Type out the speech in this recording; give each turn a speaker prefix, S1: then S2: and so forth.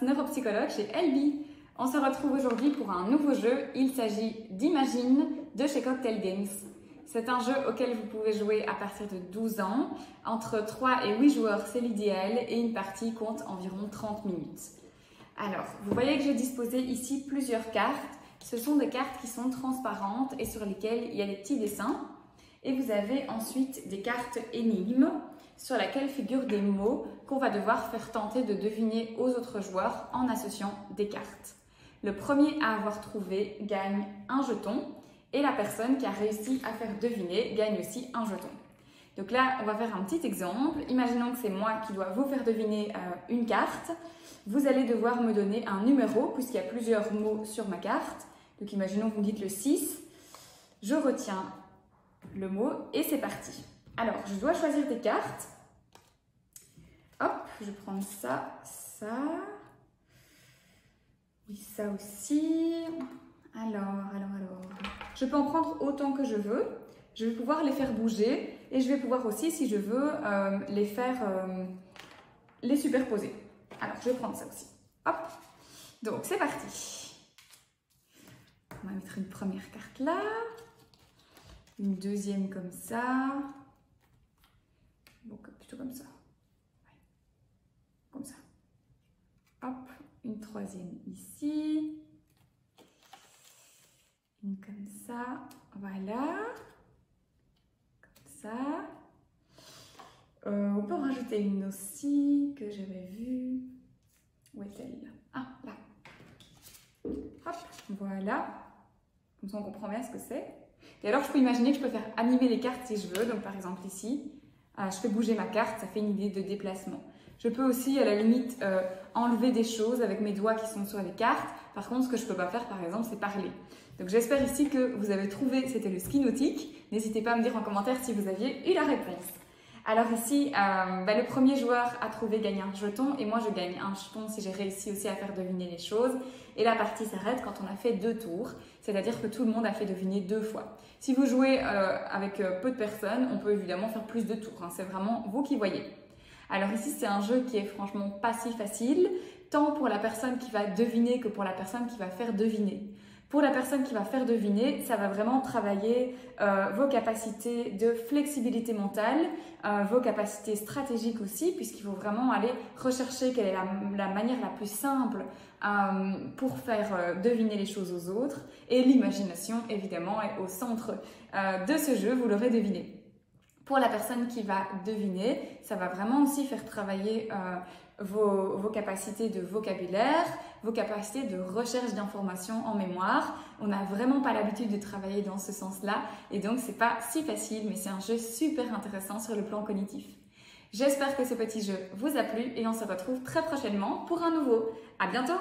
S1: neuropsychologue chez LB. On se retrouve aujourd'hui pour un nouveau jeu. Il s'agit d'Imagine de chez Cocktail Games. C'est un jeu auquel vous pouvez jouer à partir de 12 ans. Entre 3 et 8 joueurs, c'est l'idéal et une partie compte environ 30 minutes. Alors, vous voyez que j'ai disposé ici plusieurs cartes. Ce sont des cartes qui sont transparentes et sur lesquelles il y a des petits dessins. Et vous avez ensuite des cartes énigmes sur lesquelles figurent des mots qu'on va devoir faire tenter de deviner aux autres joueurs en associant des cartes. Le premier à avoir trouvé gagne un jeton et la personne qui a réussi à faire deviner gagne aussi un jeton. Donc là, on va faire un petit exemple. Imaginons que c'est moi qui dois vous faire deviner une carte. Vous allez devoir me donner un numéro puisqu'il y a plusieurs mots sur ma carte. Donc imaginons que vous me dites le 6. Je retiens le mot et c'est parti. Alors, je dois choisir des cartes. Hop, je prends ça, ça. Oui, ça aussi. Alors. Je peux en prendre autant que je veux. Je vais pouvoir les faire bouger et je vais pouvoir aussi, si je veux, les superposer. Alors, je vais prendre ça aussi. Hop. Donc, c'est parti. On va mettre une première carte là. Une deuxième comme ça. Donc, plutôt comme ça. Ouais. Comme ça. Hop. Une troisième ici. Une comme ça. Voilà. Comme ça. On peut en rajouter une aussi que j'avais vue. Où est-elle? Ah, là. Hop. Voilà. Comme ça, on comprend bien ce que c'est. Et alors, je peux imaginer que je peux faire animer les cartes si je veux. Donc, par exemple, ici, je fais bouger ma carte, ça fait une idée de déplacement. Je peux aussi, à la limite, enlever des choses avec mes doigts qui sont sur les cartes. Par contre, ce que je ne peux pas faire, par exemple, c'est parler. Donc, j'espère ici que vous avez trouvé, c'était le ski nautique. N'hésitez pas à me dire en commentaire si vous aviez eu la réponse. Alors ici, le premier joueur a trouvé gagne un jeton et moi, je gagne un jeton si j'ai réussi aussi à faire deviner les choses. Et la partie s'arrête quand on a fait 2 tours, c'est-à-dire que tout le monde a fait deviner 2 fois. Si vous jouez avec peu de personnes, on peut évidemment faire plus de tours. Hein. C'est vraiment vous qui voyez. Alors ici, c'est un jeu qui est franchement pas si facile, tant pour la personne qui va deviner que pour la personne qui va faire deviner. Pour la personne qui va faire deviner, ça va vraiment travailler vos capacités de flexibilité mentale, vos capacités stratégiques aussi, puisqu'il faut vraiment aller rechercher quelle est la manière la plus simple pour faire deviner les choses aux autres. Et l'imagination, évidemment, est au centre de ce jeu, vous l'aurez deviné. Pour la personne qui va deviner, ça va vraiment aussi faire travailler vos capacités de vocabulaire, vos capacités de recherche d'informations en mémoire. On n'a vraiment pas l'habitude de travailler dans ce sens-là et donc c'est pas si facile, mais c'est un jeu super intéressant sur le plan cognitif. J'espère que ce petit jeu vous a plu et on se retrouve très prochainement pour un nouveau. À bientôt!